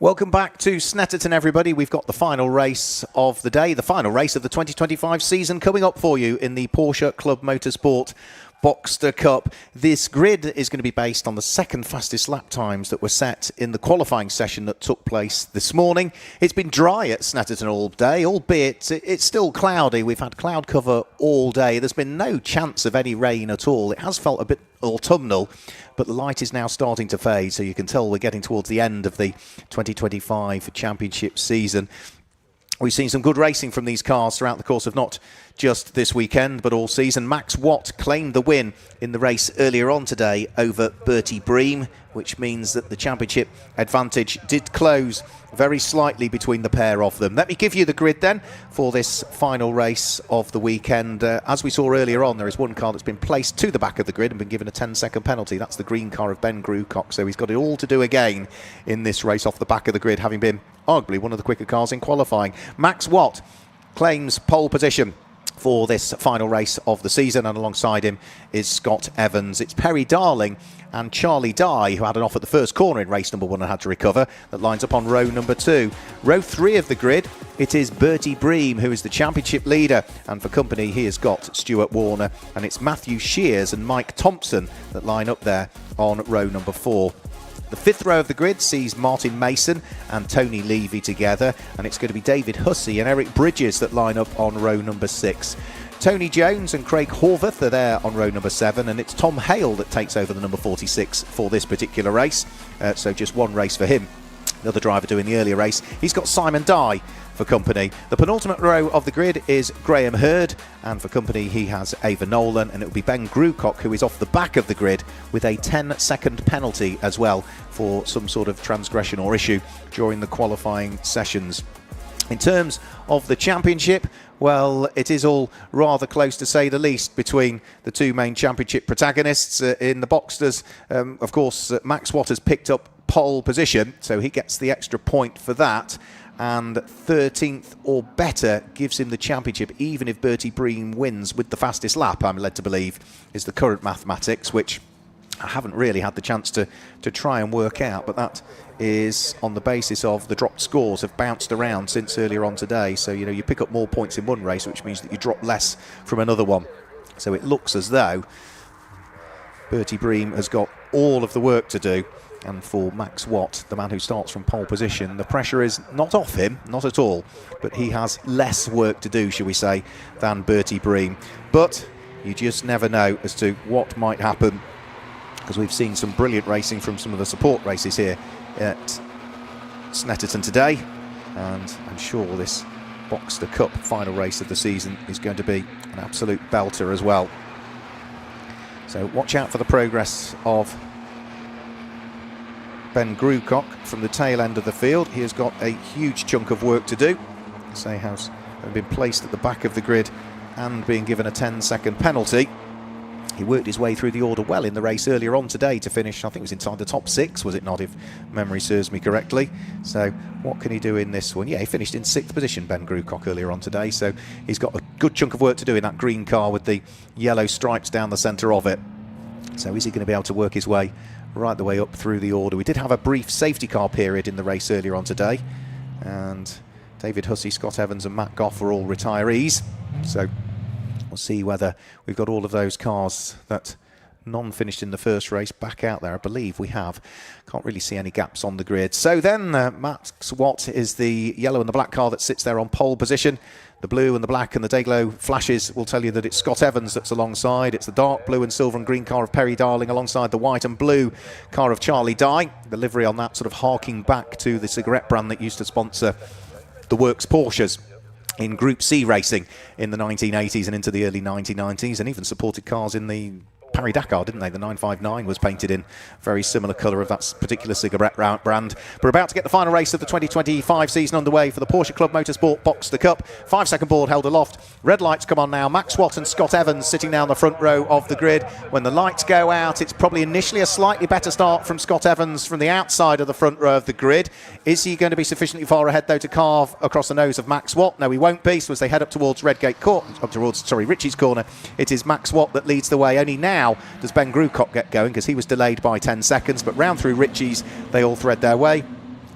Welcome back to Snetterton, everybody. We've got the final race of the day, the final race of the 2025 season coming up for you in the Porsche Club Motorsport Boxster Cup. This grid is going to be based on the second fastest lap times that were set in the qualifying session that took place this morning. It's been dry at Snetterton all day, albeit it's still cloudy. We've had cloud cover all day. There's been no chance of any rain at all. It has felt a bit autumnal, but the light is now starting to fade, so you can tell we're getting towards the end of the 2025 championship season. We've seen some good racing from these cars throughout the course of not just this weekend, but all season. Max Watt claimed the win in the race earlier on today over Bertie Bream, which means that the championship advantage did close very slightly between the pair of them. Let me give you the grid then for this final race of the weekend. As we saw earlier on, there is one car that's been placed to the back of the grid and been given a 10-second penalty. That's the green car of Ben Grucock, so he's got it all to do again in this race off the back of the grid, having been arguably one of the quicker cars in qualifying. Max Watt claims pole position for this final race of the season, and alongside him is Scott Evans. It's Perry Darling and Charlie Dye, who had an off at the first corner in race number 1 and had to recover, that lines up on row number 2. Row 3 of the grid, it is Bertie Bream, who is the championship leader, and for company he has got Stuart Warner, and it's Matthew Shears and Mike Thompson that line up there on row number 4. The 5th row of the grid sees Martin Mason and Tony Levy together, and it's going to be David Hussey and Eric Bridges that line up on row number 6. Tony Jones and Craig Horvath are there on row number 7, and it's Tom Hale that takes over the number 46 for this particular race, so just one race for him. The other driver doing the earlier race, he's got Simon Dye for company. The penultimate row of the grid is Graham Hurd, and for company he has Ava Nolan, and it will be Ben Grucock who is off the back of the grid with a 10-second penalty as well for some sort of transgression or issue during the qualifying sessions. In terms of the championship, well, it is all rather close to say the least between the two main championship protagonists. In the Boxsters, of course, Max Watt has picked up pole position, so he gets the extra point for that, and 13th or better gives him the championship, even if Bertie Bream wins with the fastest lap, I'm led to believe, is the current mathematics, which I haven't really had the chance to try and work out, but that is on the basis of the dropped scores have bounced around since earlier on today. So, you know, you pick up more points in one race, which means that you drop less from another one. So it looks as though Bertie Bream has got all of the work to do. And for Max Watt, the man who starts from pole position, the pressure is not off him, not at all. But he has less work to do, shall we say, than Bertie Bream. But you just never know as to what might happen, because we've seen some brilliant racing from some of the support races here at Snetterton today, and I'm sure this Boxster Cup final race of the season is going to be an absolute belter as well. So watch out for the progress of Ben Grucock from the tail end of the field. He has got a huge chunk of work to do. Say has been placed at the back of the grid and being given a 10-second penalty. He worked his way through the order well in the race earlier on today to finish, I think it was inside the top 6, was it not, if memory serves me correctly. So what can he do in this one? Yeah, he finished in 6th position, Ben Grucock, earlier on today, so he's got a good chunk of work to do in that green car with the yellow stripes down the centre of it. So is he going to be able to work his way right the way up through the order? We did have a brief safety car period in the race earlier on today, and David Hussey, Scott Evans and Matt Goff are all retirees, so we'll see whether we've got all of those cars that non-finished in the first race back out there. I believe we have. Can't really see any gaps on the grid. So then Max Watt is the yellow and the black car that sits there on pole position. The blue and the black and the Dayglow flashes will tell you that it's Scott Evans that's alongside. It's the dark blue and silver and green car of Perry Darling alongside the white and blue car of Charlie Dye. The livery on that sort of harking back to the cigarette brand that used to sponsor the Works Porsches in Group C racing in the 1980s and into the early 1990s, and even supported cars in the Paris-Dakar, didn't they? The 959 was painted in very similar colour of that particular cigarette brand. We're about to get the final race of the 2025 season underway for the Porsche Club Motorsport Boxster Cup. 5-second board held aloft. Red lights come on now. Max Watt and Scott Evans sitting down the front row of the grid. When the lights go out, it's probably initially a slightly better start from Scott Evans from the outside of the front row of the grid. Is he going to be sufficiently far ahead, though, to carve across the nose of Max Watt? No, he won't be. So as they head up towards Ritchie's corner, it is Max Watt that leads the way. Only now does Ben Grucock get going, because he was delayed by 10 seconds, but round through Ritchie's they all thread their way.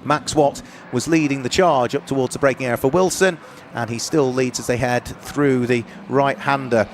Max Watt was leading the charge up towards the braking area for Wilson, and he still leads as they head through the right-hander.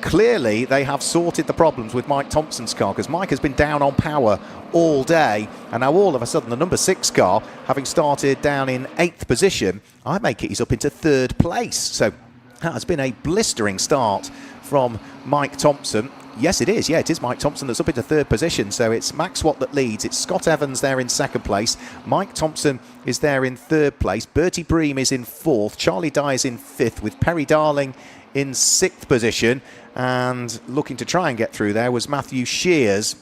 Clearly, they have sorted the problems with Mike Thompson's car, because Mike has been down on power all day, and now all of a sudden the number 6 car, having started down in 8th position, I make it he's up into 3rd place. So that has been a blistering start from Mike Thompson. Yes, it is. Yeah, it is Mike Thompson that's up into 3rd position. So it's Max Watt that leads. It's Scott Evans there in 2nd place. Mike Thompson is there in 3rd place. Bertie Bream is in 4th. Charlie Dye is in 5th, with Perry Darling in 6th position. And looking to try and get through there was Matthew Shears,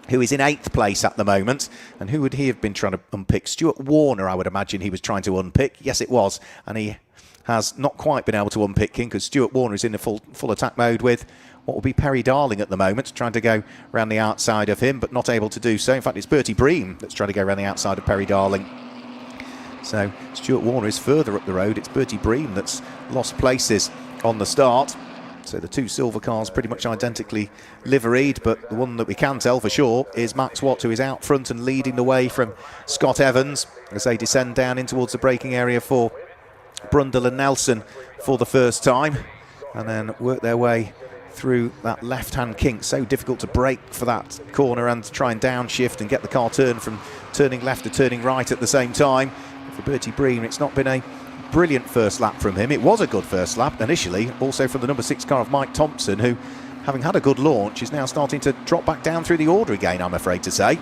who is in 8th place at the moment. And who would he have been trying to unpick? Stuart Warner, I would imagine he was trying to unpick. Yes, it was. And he has not quite been able to unpick him, because Stuart Warner is in the full attack mode with what will be Perry Darling at the moment, trying to go around the outside of him, but not able to do so. In fact, it's Bertie Bream that's trying to go around the outside of Perry Darling. So Stuart Warner is further up the road. It's Bertie Bream that's lost places on the start. So the 2 silver cars pretty much identically liveried, but the one that we can tell for sure is Max Watt, who is out front and leading the way from Scott Evans as they descend down in towards the braking area for Brundle and Nelson for the first time, and then work their way through that left-hand kink. So difficult to brake for that corner and to try and downshift and get the car turned from turning left to turning right at the same time. For Bertie Bream, it's not been a brilliant first lap from him. It was a good first lap initially, also from the number 6 car of Mike Thompson, who, having had a good launch, is now starting to drop back down through the order again, I'm afraid to say.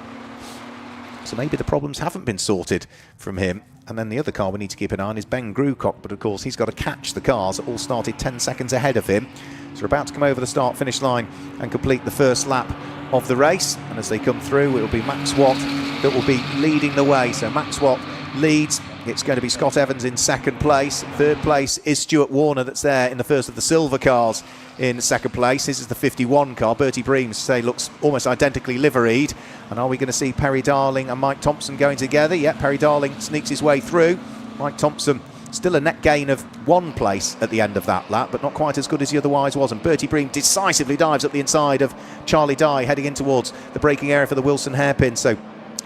So maybe the problems haven't been sorted from him. And then the other car we need to keep an eye on is Ben Grucock, but of course he's got to catch the cars that all started 10 seconds ahead of him. So we're about to come over the start-finish line and complete the first lap of the race. And as they come through, it will be Max Watt that will be leading the way. So Max Watt leads. It's going to be Scott Evans in 2nd place. 3rd place is Stuart Warner, that's there in the first of the silver cars in 2nd place. This is the 51 car. Bertie Bream, say, looks almost identically liveried. And are we going to see Perry Darling and Mike Thompson going together? Yeah, Perry Darling sneaks his way through. Mike Thompson still a net gain of 1 place at the end of that lap, but not quite as good as he otherwise was. And Bertie Bream decisively dives up the inside of Charlie Dye, heading in towards the braking area for the Wilson hairpin. So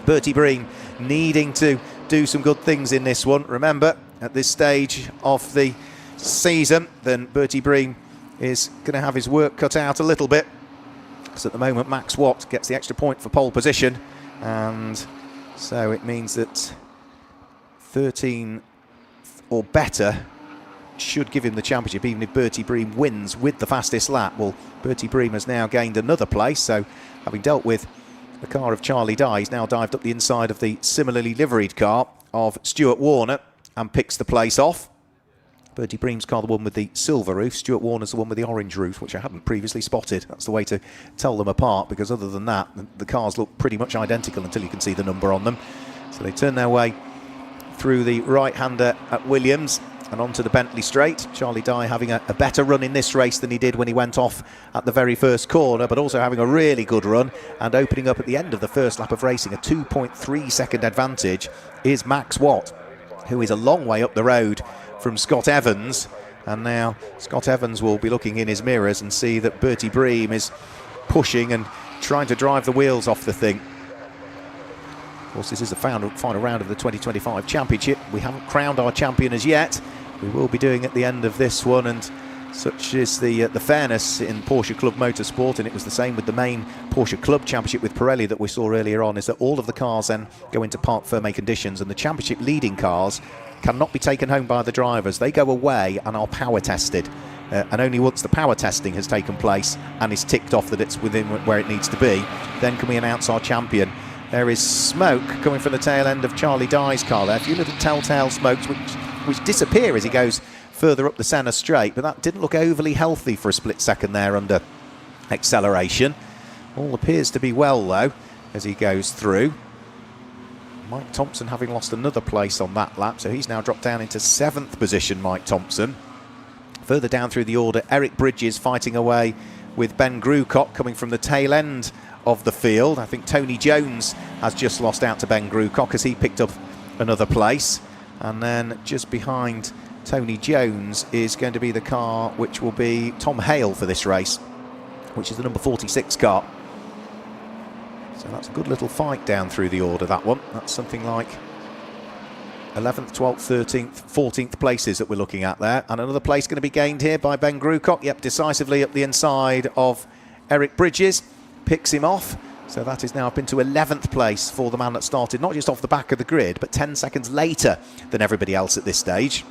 Bertie Bream needing to do some good things in this one. Remember, at this stage of the season, then Bertie Bream is going to have his work cut out a little bit, because at the moment Max Watt gets the extra point for pole position, and so it means that 13 or better should give him the championship, even if Bertie Bream wins with the fastest lap. Well, Bertie Bream has now gained another place, so having dealt with the car of Charlie Dye, he's now dived up the inside of the similarly liveried car of Stuart Warner and picks the place off. Bertie Bream's car, the one with the silver roof. Stuart Warner's the one with the orange roof, which I hadn't previously spotted. That's the way to tell them apart, because other than that, the cars look pretty much identical until you can see the number on them. So they turn their way through the right-hander at Williams and onto the Bentley straight. Charlie Dye having a better run in this race than he did when he went off at the very first corner, but also having a really good run and opening up at the end of the first lap of racing. A 2.3 second advantage is Max Watt, who is a long way up the road from Scott Evans, and now Scott Evans will be looking in his mirrors and see that Bertie Bream is pushing and trying to drive the wheels off the thing. Of course, this is the final round of the 2025 championship. We haven't crowned our champion as yet. We will be doing at the end of this one, and such is the fairness in Porsche Club Motorsport, and it was the same with the main Porsche Club Championship with Pirelli that we saw earlier on, is that all of the cars then go into parc fermé conditions, and the championship leading cars cannot be taken home by the drivers. They go away and are power tested, and only once the power testing has taken place and is ticked off that it's within where it needs to be, then can we announce our champion. There is smoke coming from the tail end of Charlie Dye's car there, a few little telltale smokes which disappear as he goes further up the centre straight, but that didn't look overly healthy for a split second there under acceleration. All appears to be well though as he goes through. Mike Thompson having lost another place on that lap, so he's now dropped down into 7th position, Mike Thompson. Further down through the order, Eric Bridges fighting away with Ben Grucock coming from the tail end of the field. I think Tony Jones has just lost out to Ben Grucock as he picked up another place. And then just behind Tony Jones is going to be the car which will be Tom Hale for this race, which is the number 46 car. So that's a good little fight down through the order, that one. That's something like 11th, 12th, 13th, 14th places that we're looking at there. And another place going to be gained here by Ben Grucock. Yep, decisively up the inside of Eric Bridges. Picks him off. So that is now up into 11th place for the man that started not just off the back of the grid, but 10 seconds later than everybody else at this stage.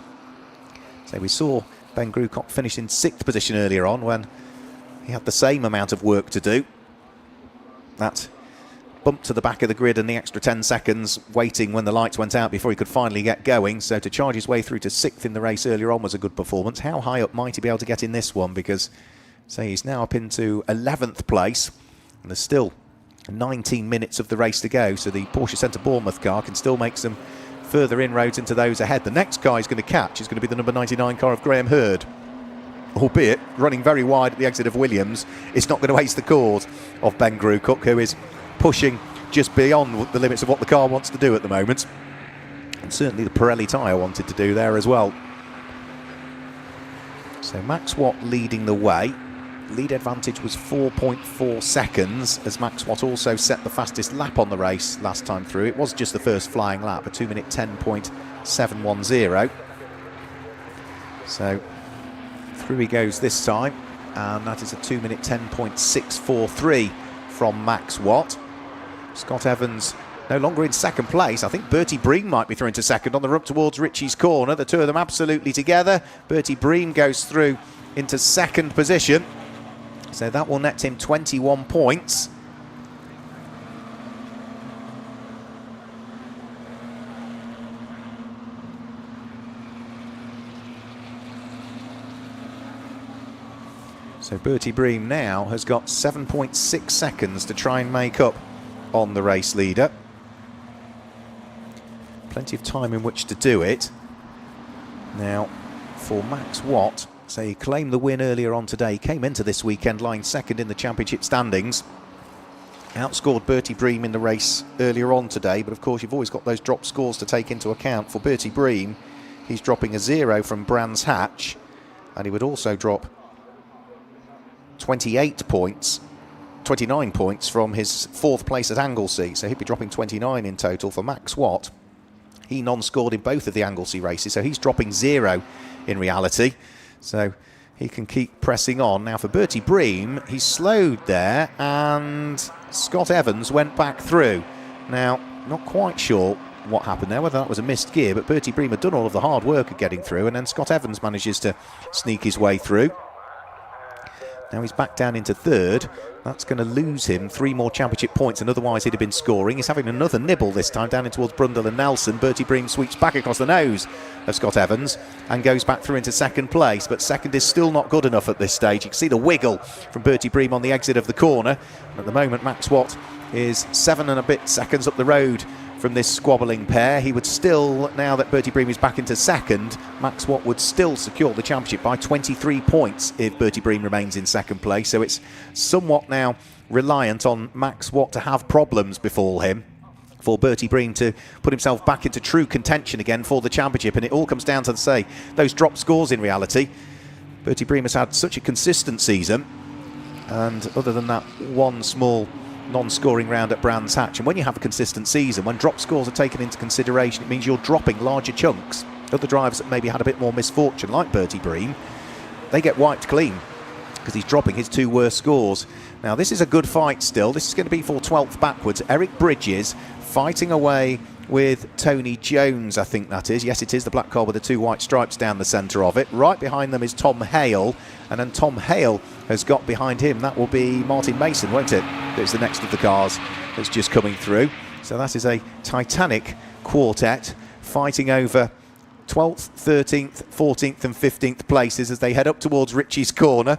So we saw Ben Grucock finish in 6th position earlier on when he had the same amount of work to do. That bump to the back of the grid and the extra 10 seconds waiting when the lights went out before he could finally get going. So to charge his way through to 6th in the race earlier on was a good performance. How high up might he be able to get in this one? Because, say, he's now up into 11th place and there's still 19 minutes of the race to go. So the Porsche Centre Bournemouth car can still make some further inroads into those ahead. The next guy he's going to catch is going to be the number 99 car of Graham Hurd. Albeit running very wide at the exit of Williams, it's not going to ace the cause of Ben Grucock, who is pushing just beyond the limits of what the car wants to do at the moment. And certainly the Pirelli tyre wanted to do there as well. So Max Watt leading the way. Lead advantage was 4.4 seconds, as Max Watt also set the fastest lap on the race last time through. It was just the first flying lap, a 2-minute 10.710. So through he goes this time, and that is a 2-minute 10.643 from Max Watt. Scott Evans no longer in second place. I think Bertie Bream might be through into second on the run towards Ritchie's corner. The two of them absolutely together. Bertie Bream goes through into second position. So that will net him 21 points. So Bertie Bream now has got 7.6 seconds to try and make up on the race leader. Plenty of time in which to do it. Now, for Max Watt, so he claimed the win earlier on today, came into this weekend lying second in the championship standings. Outscored Bertie Bream in the race earlier on today, but of course you've always got those drop scores to take into account. For Bertie Bream, he's dropping a 0 from Brands Hatch, and he would also drop 29 points from his 4th place at Anglesey, so he'd be dropping 29 in total. For Max Watt, he non-scored in both of the Anglesey races, so he's dropping 0 in reality. So he can keep pressing on. Now for Bertie Bream, he slowed there and Scott Evans went back through. Now, not quite sure what happened there, whether that was a missed gear, but Bertie Bream had done all of the hard work of getting through, and then Scott Evans manages to sneak his way through. Now he's back down into 3rd. That's going to lose him 3 more championship points, and otherwise he'd have been scoring. He's having another nibble this time down in towards Brundle and Nelson. Bertie Bream sweeps back across the nose of Scott Evans and goes back through into 2nd place, but 2nd is still not good enough at this stage. You can see the wiggle from Bertie Bream on the exit of the corner. At the moment, Max Watt is 7 and a bit seconds up the road from this squabbling pair. He would still, now that Bertie Bream is back into 2nd, Max Watt would still secure the championship by 23 points if Bertie Bream remains in 2nd place. So it's somewhat now reliant on Max Watt to have problems befall him for Bertie Bream to put himself back into true contention again for the championship. And it all comes down to, say, those drop scores in reality. Bertie Bream has had such a consistent season, and other than that one small non-scoring round at Brands Hatch, and when you have a consistent season, when drop scores are taken into consideration, it means you're dropping larger chunks. Other drivers that maybe had a bit more misfortune, like Bertie Bream, they get wiped clean because he's dropping his 2 worst scores. Now this is a good fight still. This is going to be for 12th backwards. Eric Bridges fighting away with Tony Jones, I think that is. Yes, it is, the black car with the 2 white stripes down the centre of it. Right behind them is Tom Hale, and then Tom Hale has got behind him. That will be Martin Mason, won't it? That's the next of the cars that's just coming through. So that is a titanic quartet fighting over 12th, 13th, 14th and 15th places as they head up towards Ritchie's corner.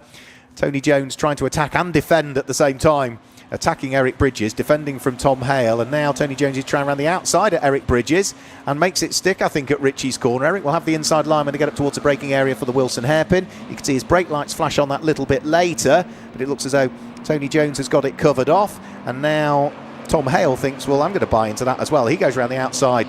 Tony Jones trying to attack and defend at the same time. Attacking Eric Bridges, defending from Tom Hale, and now Tony Jones is trying around the outside at Eric Bridges and makes it stick, I think, at Ritchie's corner. Eric will have the inside line when to get up towards the braking area for the Wilson hairpin. You can see his brake lights flash on that little bit later, but it looks as though Tony Jones has got it covered off, and now Tom Hale thinks, well, I'm going to buy into that as well. He goes around the outside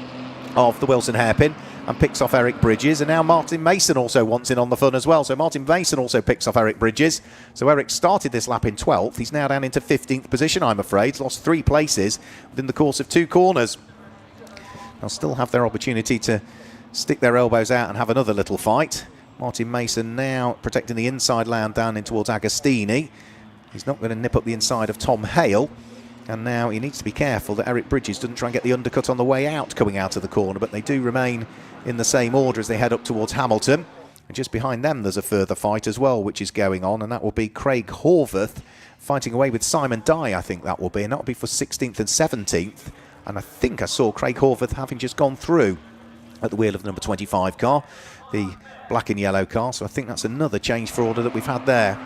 of the Wilson hairpin and picks off Eric Bridges, and now Martin Mason also wants in on the fun as well. So Martin Mason also picks off Eric Bridges. So Eric started this lap in 12th. He's now down into 15th position, I'm afraid. Lost 3 places within the course of 2 corners. they'll still have their opportunity to stick their elbows out and have another little fight. Martin Mason now protecting the inside land down in towards Agostini. He's not going to nip up the inside of Tom Hale. And now he needs to be careful that Eric Bridges doesn't try and get the undercut on the way out coming out of the corner, but they do remain in the same order as they head up towards Hamilton. And just behind them there's a further fight as well which is going on, and that will be Craig Horvath fighting away with Simon Dye, I think that will be, and that will be for 16th and 17th. And I think I saw Craig Horvath having just gone through at the wheel of the number 25 car, the black and yellow car, so I think that's another change for order that we've had there.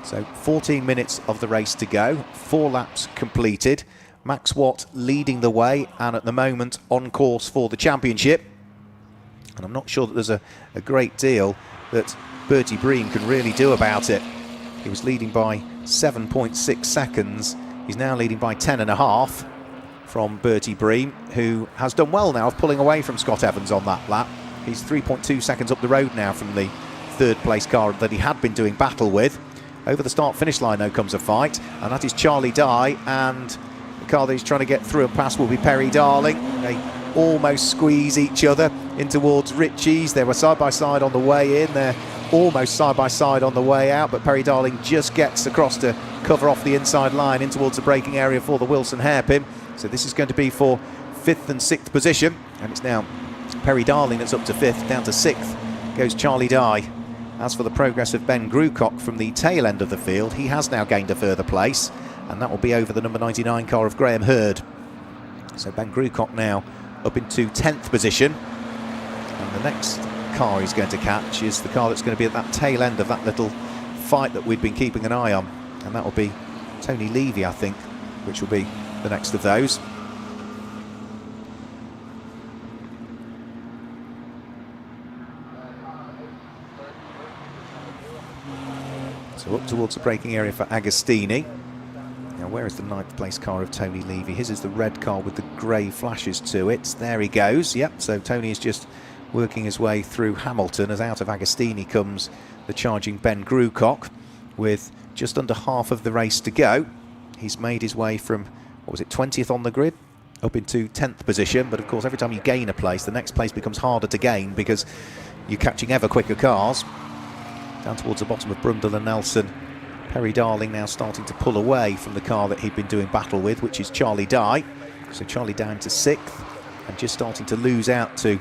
So 14 minutes of the race to go, 4 laps completed. Max Watt leading the way and at the moment on course for the championship. And I'm not sure that there's a great deal that Bertie Breen can really do about it. He was leading by 7.6 seconds. He's now leading by 10.5 from Bertie Breen, who has done well now of pulling away from Scott Evans on that lap. He's 3.2 seconds up the road now from the third place car that he had been doing battle with. Over the start-finish line, though, comes a fight, and that is Charlie Dye, and the car that he's trying to get through and past will be Perry Darling. They almost squeeze each other in towards Ritchie's. They were side-by-side on the way in. They're almost side-by-side on the way out, but Perry Darling just gets across to cover off the inside line in towards the braking area for the Wilson hairpin. So this is going to be for 5th and 6th position, and it's now Perry Darling that's up to 5th. Down to 6th goes Charlie Dye. As for the progress of Ben Grucock from the tail end of the field, he has now gained a further place, and that will be over the number 99 car of Graham Hurd. So Ben Grucock now up into 10th position, and the next car he's going to catch is the car that's going to be at that tail end of that little fight that we've been keeping an eye on, and that will be Tony Levy, I think, which will be the next of those. So up towards the braking area for Agostini. Now where is the 9th place car of Tony Levy? His is the red car with the grey flashes to it. There he goes. Yep, so Tony is just working his way through Hamilton as out of Agostini comes the charging Ben Grucock with just under half of the race to go. He's made his way from, what was it, 20th on the grid up into 10th position, but of course every time you gain a place, the next place becomes harder to gain because you're catching ever quicker cars. Down towards the bottom of Brundle and Nelson, Perry Darling now starting to pull away from the car that he'd been doing battle with, which is Charlie Dye. So Charlie down to 6th and just starting to lose out to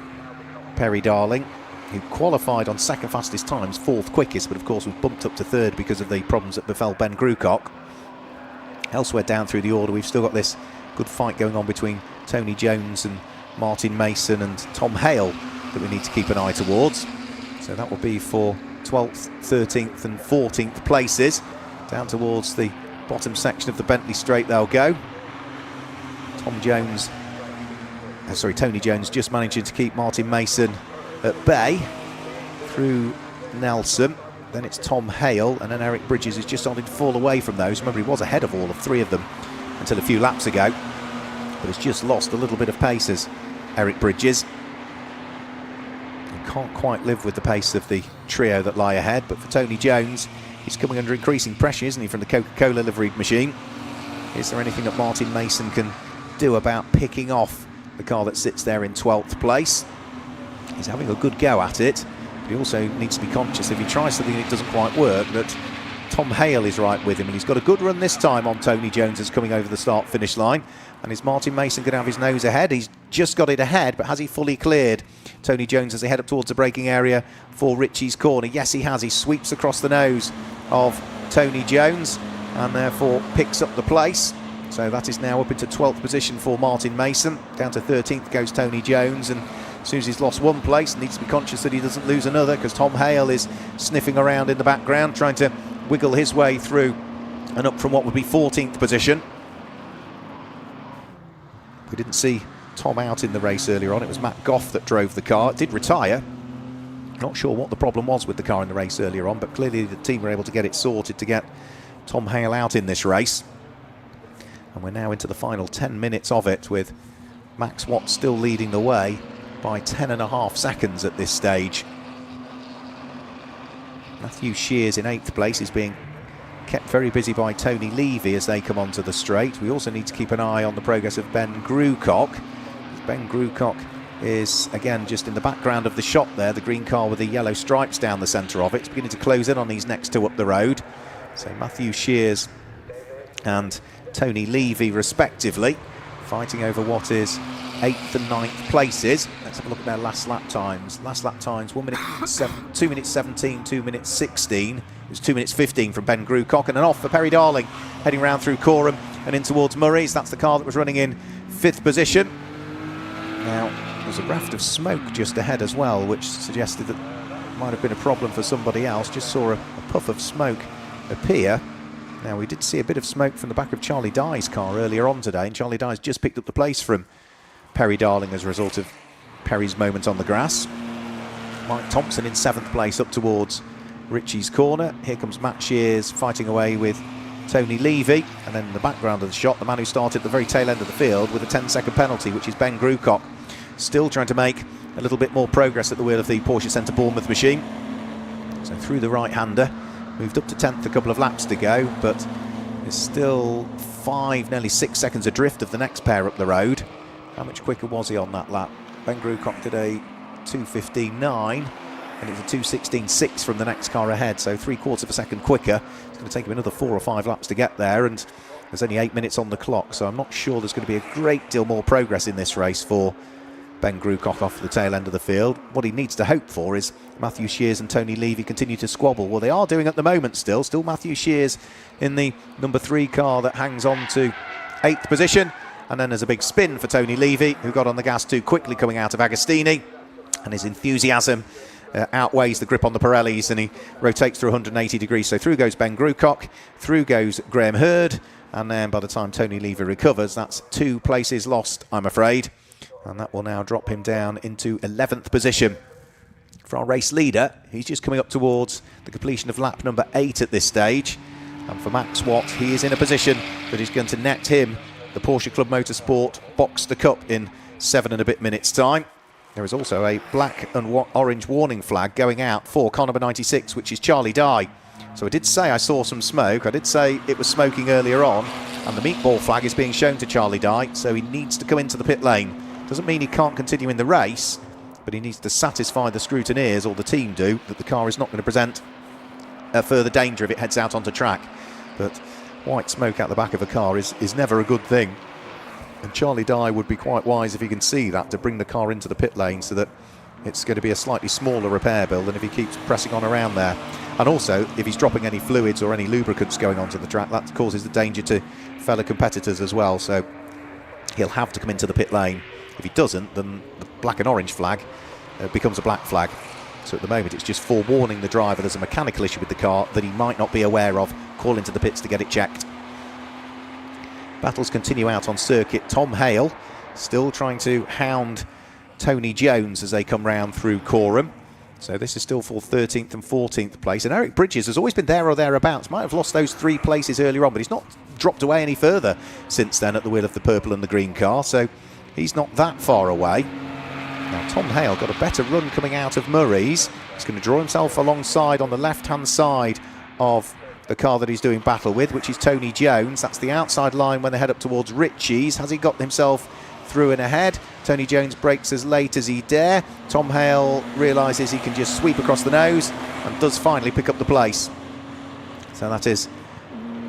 Perry Darling, who qualified on 2nd fastest times, 4th quickest, but of course was bumped up to 3rd because of the problems that befell Ben Grucock. Elsewhere down through the order, we've still got this good fight going on between Tony Jones and Martin Mason and Tom Hale that we need to keep an eye towards. So that will be for 12th, 13th and 14th places. Down towards the bottom section of the Bentley Straight they'll go. Tony Jones just managing to keep Martin Mason at bay through Nelson. Then it's Tom Hale, and then Eric Bridges is just starting to fall away from those. Remember, he was ahead of all of 3 of them until a few laps ago, but has just lost a little bit of pace as Eric Bridges. Can't quite live with the pace of the trio that lie ahead, but for Tony Jones, he's coming under increasing pressure, isn't he, from the Coca-Cola liveried machine? Is there anything that Martin Mason can do about picking off the car that sits there in 12th place? He's having a good go at it, but he also needs to be conscious if he tries something and it doesn't quite work, that Tom Hale is right with him, and he's got a good run this time on Tony Jones as coming over the start-finish line. And is Martin Mason going to have his nose ahead? He's just got it ahead, but has he fully cleared Tony Jones as they head up towards the braking area for Ritchie's corner? Yes, he has. He sweeps across the nose of Tony Jones and therefore picks up the place. So that is now up into 12th position for Martin Mason. Down to 13th goes Tony Jones, and as soon as he's lost one place, needs to be conscious that he doesn't lose another, because Tom Hale is sniffing around in the background, trying to wiggle his way through and up from what would be 14th position. We didn't see Tom out in the race earlier on. It was Matt Goff that drove the car. It did retire. Not sure what the problem was with the car in the race earlier on, but clearly the team were able to get it sorted to get Tom Hale out in this race. And we're now into the final 10 minutes of it, with Max Watt still leading the way by 10.5 seconds at this stage. Matthew Shears in 8th place is being kept very busy by Tony Levy as they come onto the straight. We also need to keep an eye on the progress of Ben Grucock. Ben Grucock is, again, just in the background of the shot there. The green car with the yellow stripes down the centre of it. It's beginning to close in on these next two up the road. So Matthew Shears and Tony Levy, respectively, fighting over what is 8th and 9th places. Let's have a look at their last lap times. Last lap times, 2 minutes 17, 2 minutes 16. It was 2 minutes 15 from Ben Grucock, and an off for Perry Darling, heading round through Coreham and in towards Murray's. That's the car that was running in 5th position. Now, there's a raft of smoke just ahead as well, which suggested that might have been a problem for somebody else. Just saw a puff of smoke appear. Now, we did see a bit of smoke from the back of Charlie Dye's car earlier on today, and Charlie Dye's just picked up the place from Perry Darling as a result of Perry's moment on the grass. Mike Thompson in 7th place up towards Ritchie's corner. Here comes Matt Shears fighting away with Tony Levy, and then in the background of the shot, the man who started at the very tail end of the field with a 10-second penalty, which is Ben Grucock. Still trying to make a little bit more progress at the wheel of the Porsche Centre Bournemouth machine. So through the right-hander, moved up to 10th, a couple of laps to go, but is still 5, nearly 6 seconds adrift of the next pair up the road. How much quicker was he on that lap? Ben Grucock did a 2:15.9, and it's a 2:16.6 from the next car ahead, so 3/4 of a second quicker. It's going to take him another 4 or 5 laps to get there, and there's only 8 minutes on the clock, so I'm not sure there's going to be a great deal more progress in this race for Ben Grucock off the tail end of the field. What he needs to hope for is Matthew Shears and Tony Levy continue to squabble. Well, they are doing at the moment still. Still Matthew Shears in the number 3 car that hangs on to 8th position. And then there's a big spin for Tony Levy, who got on the gas too quickly coming out of Agostini. And his enthusiasm outweighs the grip on the Pirellis, and he rotates through 180 degrees. So through goes Ben Grucock, through goes Graham Hurd. And then by the time Tony Levy recovers, that's 2 places lost, I'm afraid. And that will now drop him down into 11th position. For our race leader, he's just coming up towards the completion of lap number 8 at this stage. And for Max Watt, he is in a position that is going to net him the Porsche Club Motorsport Boxster Cup in 7 and a bit minutes' time. There is also a black and orange warning flag going out for car number 96, which is Charlie Dye. So I did say I saw some smoke. I did say it was smoking earlier on, and the meatball flag is being shown to Charlie Dye, so he needs to come into the pit lane. Doesn't mean he can't continue in the race, but he needs to satisfy the scrutineers, or the team do, that the car is not going to present a further danger if it heads out onto track. But white smoke out the back of a car is never a good thing. And Charlie Dye would be quite wise if he can see that, to bring the car into the pit lane so that it's going to be a slightly smaller repair bill than if he keeps pressing on around there. And also, if he's dropping any fluids or any lubricants going onto the track, that causes the danger to fellow competitors as well. So he'll have to come into the pit lane. If he doesn't, then the black and orange flag becomes a black flag. So at the moment, it's just forewarning the driver there's a mechanical issue with the car that he might not be aware of. Call into the pits to get it checked. Battles continue out on circuit. Tom Hale still trying to hound Tony Jones as they come round through Coreham. So this is still for 13th and 14th place. And Eric Bridges has always been there or thereabouts. Might have lost those 3 places earlier on, but he's not dropped away any further since then at the wheel of the purple and the green car. So he's not that far away. Now Tom Hale got a better run coming out of Murray's. He's going to draw himself alongside on the left-hand side of the car that he's doing battle with, which is Tony Jones. That's the outside line when they head up towards Ritchie's. Has he got himself through and ahead? Tony Jones brakes as late as he dare. Tom Hale realises he can just sweep across the nose and does finally pick up the place. So that is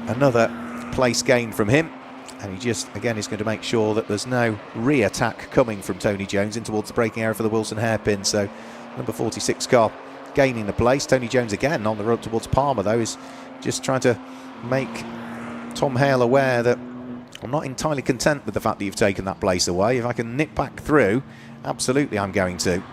another place gain from him. And he just, again, is going to make sure that there's no re-attack coming from Tony Jones in towards the braking area for the Wilson hairpin. So number 46 car gaining the place. Tony Jones again on the road towards Palmer, though, is just trying to make Tom Hale aware that I'm not entirely content with the fact that you've taken that place away. If I can nip back through, absolutely I'm going to.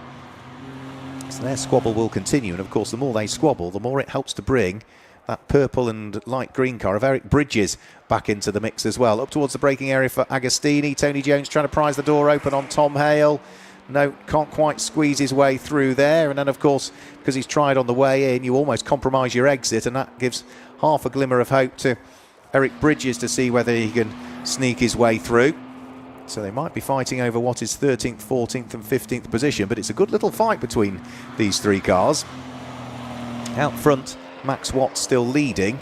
So their squabble will continue, and of course the more they squabble, the more it helps to bring that purple and light green car of Eric Bridges back into the mix as well. Up towards the braking area for Agostini. Tony Jones trying to prise the door open on Tom Hale. No, can't quite squeeze his way through there. And then, of course, because he's tried on the way in, you almost compromise your exit, and that gives half a glimmer of hope to Eric Bridges to see whether he can sneak his way through. So they might be fighting over what is 13th, 14th and 15th position, but it's a good little fight between these 3 cars. Out front, Max Watt still leading.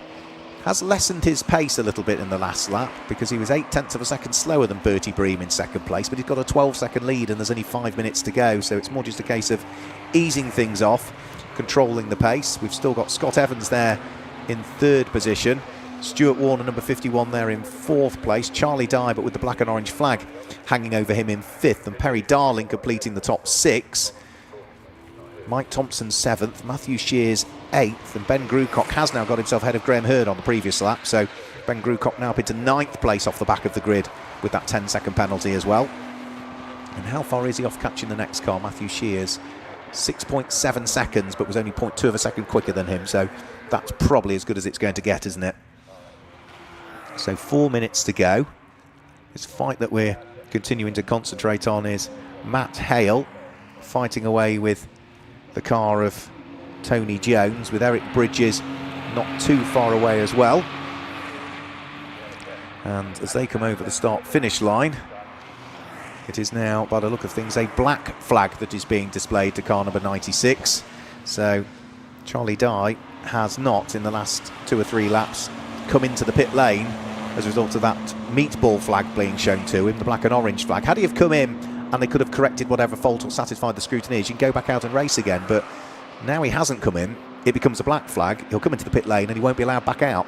has lessened his pace a little bit in the last lap because he was 0.8 of a second slower than Bertie Bream in second place, but he's got a 12-second lead and there's only 5 minutes to go, so it's more just a case of easing things off, controlling the pace. We've still got Scott Evans there in third position, Stuart Warner, number 51, there in fourth place, Charlie Dye, but with the black and orange flag hanging over him in fifth, and Perry Darling completing the top six. Mike Thompson 7th, Matthew Shears 8th, and Ben Grucock has now got himself ahead of Graham Hurd on the previous lap, so Ben Grucock now up into 9th place off the back of the grid with that 10-second penalty as well. And how far is he off catching the next car? Matthew Shears, 6.7 seconds, but was only 0.2 of a second quicker than him, so that's probably as good as it's going to get, isn't it? So 4 minutes to go. This fight that we're continuing to concentrate on is Matt Hale fighting away with the car of Tony Jones, with Eric Bridges not too far away as well. And as they come over the start-finish line, it is now, by the look of things, a black flag that is being displayed to car number 96. So Charlie Dye has not, in the last 2 or 3 laps, come into the pit lane as a result of that meatball flag being shown to him, the black and orange flag. Had he have come in and they could have corrected whatever fault or satisfied the scrutineers, you can go back out and race again, but now he hasn't come in, it becomes a black flag, he'll come into the pit lane and he won't be allowed back out.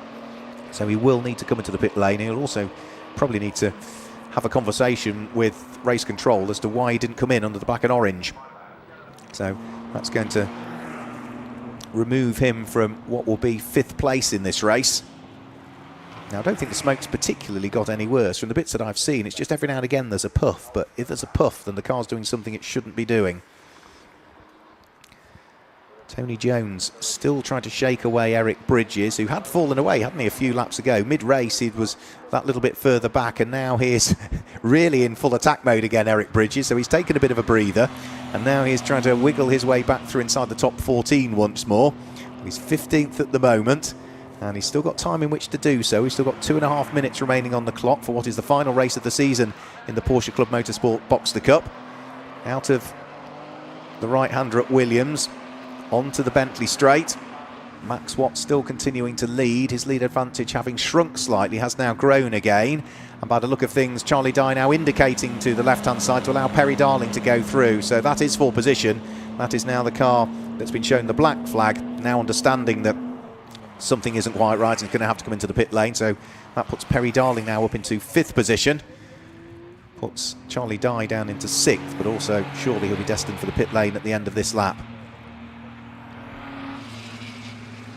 So he will need to come into the pit lane. He'll also probably need to have a conversation with race control as to why he didn't come in under the black and orange. So that's going to remove him from what will be 5th place in this race. Now, I don't think the smoke's particularly got any worse. From the bits that I've seen, it's just every now and again there's a puff, but if there's a puff, then the car's doing something it shouldn't be doing. Tony Jones still trying to shake away Eric Bridges, who had fallen away, hadn't he, a few laps ago. Mid-race, he was that little bit further back, and now he's really in full attack mode again, Eric Bridges, so he's taken a bit of a breather, and now he's trying to wiggle his way back through inside the top 14 once more. He's 15th at the moment, and he's still got time in which to do so. He's still got 2.5 minutes remaining on the clock for what is the final race of the season in the Porsche Club Motorsport Boxster Cup. Out of the right-hander at Williams, onto the Bentley straight. Max Watt still continuing to lead. His lead advantage, having shrunk slightly, has now grown again. And by the look of things, Charlie Dye now indicating to the left-hand side to allow Perry Darling to go through. So that is for position. That is now the car that's been shown the black flag, now understanding that something isn't quite right and is going to have to come into the pit lane. So that puts Perry Darling now up into 5th position. Puts Charlie Dye down into 6th, but also surely he'll be destined for the pit lane at the end of this lap.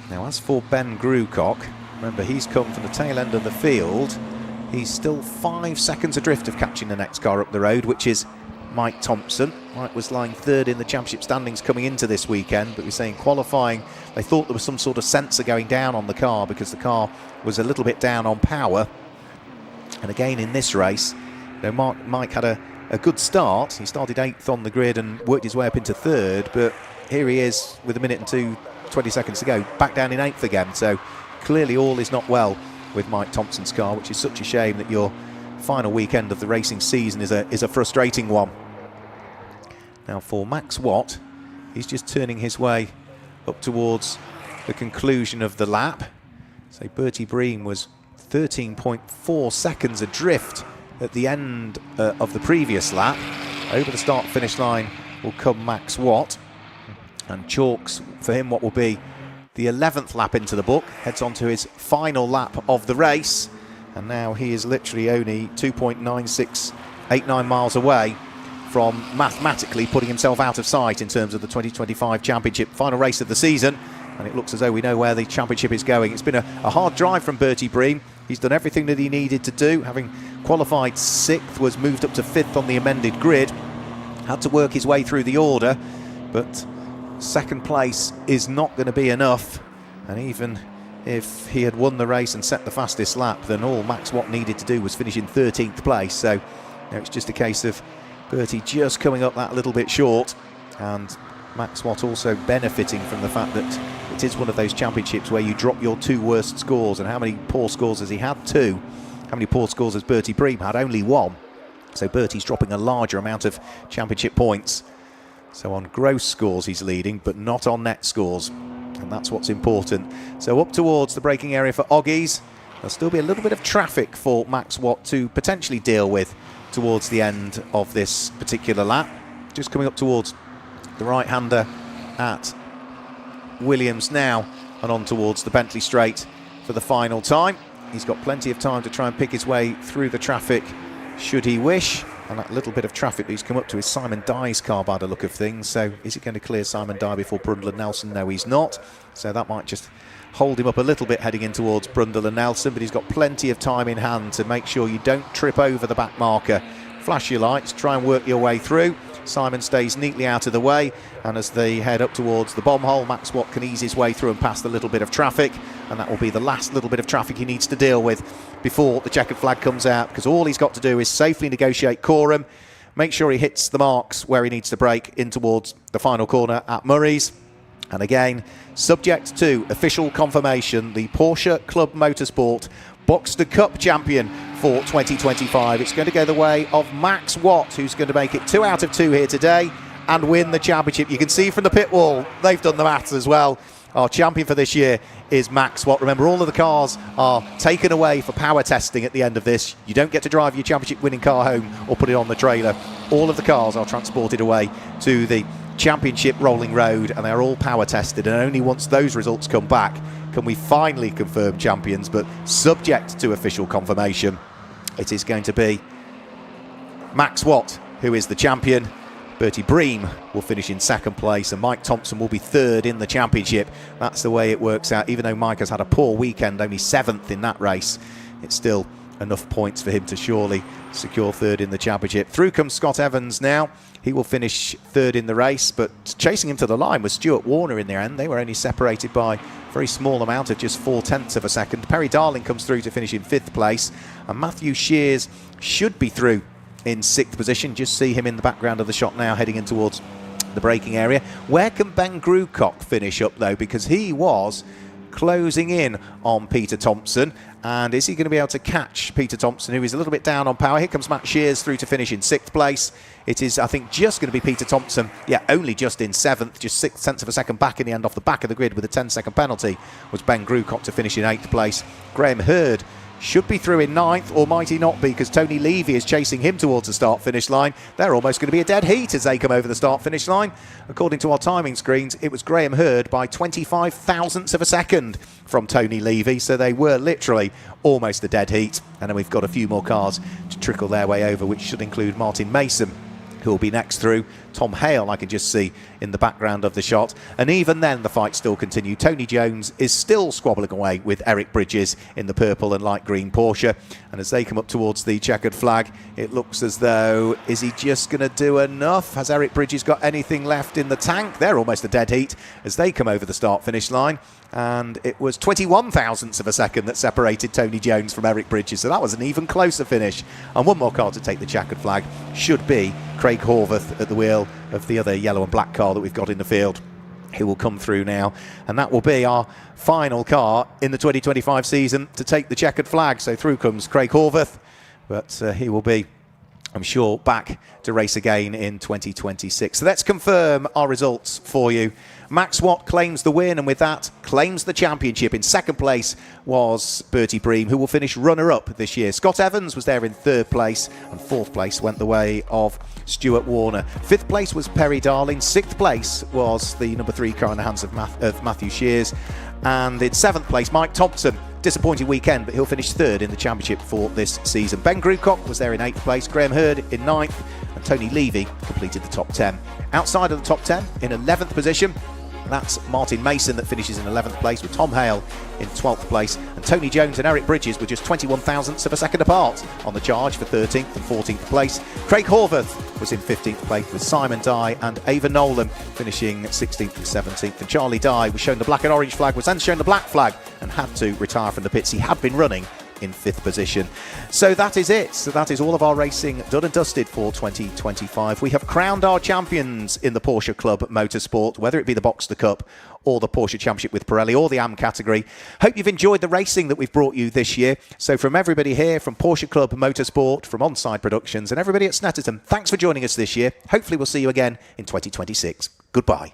Now, as for Ben Grucock, remember he's come from the tail end of the field. He's still 5 seconds adrift of catching the next car up the road, which is Mike Thompson. Mike was lying 3rd in the championship standings coming into this weekend, but we're saying qualifying, they thought there was some sort of sensor going down on the car because the car was a little bit down on power. And again in this race, you know, Mike had a good start. He started 8th on the grid and worked his way up into 3rd, but here he is with 1 minute and 20 seconds to go, back down in 8th again. So clearly all is not well with Mike Thompson's car, which is such a shame that your final weekend of the racing season is a frustrating one. Now for Max Watt, he's just turning his way up towards the conclusion of the lap. So Bertie Bream was 13.4 seconds adrift at the end of the previous lap. Over the start-finish line will come Max Watt, and chalks for him what will be the 11th lap into the book, heads on to his final lap of the race, and now he is literally only 2.9689 miles away from mathematically putting himself out of sight in terms of the 2025 championship, final race of the season. And it looks as though we know where the championship is going. It's been a hard drive from Bertie Bream. He's done everything that he needed to do, having qualified 6th, was moved up to 5th on the amended grid, had to work his way through the order, but 2nd place is not going to be enough. And even if he had won the race and set the fastest lap, then all Max Watt needed to do was finish in 13th place. So now it's just a case of Bertie just coming up that little bit short, and Max Watt also benefiting from the fact that it is one of those championships where you drop your 2 worst scores. And how many poor scores has he had? 2. How many poor scores has Bertie Bream had? Only 1. So Bertie's dropping a larger amount of championship points. So on gross scores he's leading, but not on net scores. And and that's what's important. So up towards the braking area for Oggies. There'll still be a little bit of traffic for Max Watt to potentially deal with towards the end of this particular lap. Just coming up towards the right-hander at Williams now, and on towards the Bentley Straight for the final time. He's got plenty of time to try and pick his way through the traffic should he wish. And that little bit of traffic that he's come up to is Simon Dye's car by the look of things. So is he going to clear Simon Dye before Brundle and Nelson? No, he's not. So that might just hold him up a little bit heading in towards Brundle and Nelson, but he's got plenty of time in hand to make sure you don't trip over the back marker. Flash your lights, try and work your way through. Simon stays neatly out of the way, and as they head up towards the bomb hole, Max Watt can ease his way through and past the little bit of traffic, and that will be the last little bit of traffic he needs to deal with before the checkered flag comes out, because all he's got to do is safely negotiate quorum, make sure he hits the marks where he needs to brake in towards the final corner at Murray's. And again, subject to official confirmation, the Porsche Club Motorsport Boxster Cup champion for 2025. It's going to go the way of Max Watt, who's going to make it 2 out of 2 here today and win the championship. You can see from the pit wall, they've done the maths as well. Our champion for this year is Max Watt. Remember, all of the cars are taken away for power testing at the end of this. You don't get to drive your championship winning car home or put it on the trailer. All of the cars are transported away to the championship rolling road, and they're all power tested, and only once those results come back can we finally confirm champions. But subject to official confirmation, it is going to be Max Watt who is the champion. Bertie Bream will finish in second place, and Mike Thompson will be third in the championship. That's the way it works out. Even though Mike has had a poor weekend, only 7th in that race, it's still enough points for him to surely secure third in the championship. Through comes Scott Evans now. He will finish third in the race, but chasing him to the line was Stuart Warner in the end. They were only separated by a very small amount of just 0.4 of a second. Perry Darling comes through to finish in 5th place, and Matthew Shears should be through in 6th position. Just see him in the background of the shot now, heading in towards the braking area. Where can Ben Grucock finish up though, because he was closing in on Peter Thompson, and is he going to be able to catch Peter Thompson, who is a little bit down on power? Here comes Matt Shears through to finish in 6th place. It is, I think, just going to be Peter Thompson, only just in 7th, just 6/10 of a second back in the end off the back of the grid with a 10-second penalty, was Ben Grucock to finish in 8th place. Graham Hurd should be through in 9th, or might he not be, because Tony Levy is chasing him towards the start-finish line. They're almost going to be a dead heat as they come over the start-finish line. According to our timing screens, it was Graham Hurd by 25 thousandths of a second from Tony Levy, so they were literally almost a dead heat. And then we've got a few more cars to trickle their way over, which should include Martin Mason, who will be next through. Tom Hale, I can just see in the background of the shot. And even then, the fight still continued. Tony Jones is still squabbling away with Eric Bridges in the purple and light green Porsche. And as they come up towards the checkered flag, it looks as though, is he just going to do enough? Has Eric Bridges got anything left in the tank? They're almost a dead heat as they come over the start-finish line. And it was 21 thousandths of a second that separated Tony Jones from Eric Bridges, so that was an even closer finish. And one more car to take the checkered flag should be Craig Horvath at the wheel of the other yellow and black car that we've got in the field, who will come through now, and that will be our final car in the 2025 season to take the checkered flag. So through comes Craig Horvath, but he will be, I'm sure, back to race again in 2026. So let's confirm our results for you. Max Watt claims the win, and with that claims the championship. In second place was Bertie Bream, who will finish runner-up this year. Scott Evans was there in 3rd place, and 4th place went the way of Stuart Warner. 5th place was Perry Darling. 6th place was the number 3 car in the hands of Matthew Shears. And in 7th place, Mike Thompson. Disappointing weekend, but he'll finish 3rd in the championship for this season. Ben Grucock was there in 8th place. Graham Hurd in 9th, and Tony Levy completed the top 10. Outside of the top 10, in 11th position, that's Martin Mason that finishes in 11th place, with Tom Hale in 12th place, and Tony Jones and Eric Bridges were just 21 thousandths of a second apart on the charge for 13th and 14th place. Craig Horvath was in 15th place, with Simon Dye and Ava Nolan finishing 16th and 17th. And Charlie Dye was shown the black and orange flag, was then shown the black flag and had to retire from the pits. He had been running in 5th position. So that is it. So that is all of our racing done and dusted for 2025. We have crowned our champions in the Porsche Club Motorsport, whether it be the Boxster Cup or the Porsche Championship with Pirelli or the AM category. Hope you've enjoyed the racing that we've brought you this year. So from everybody here, from Porsche Club Motorsport, from Onside Productions, and everybody at Snetterton, thanks for joining us this year. Hopefully we'll see you again in 2026. Goodbye.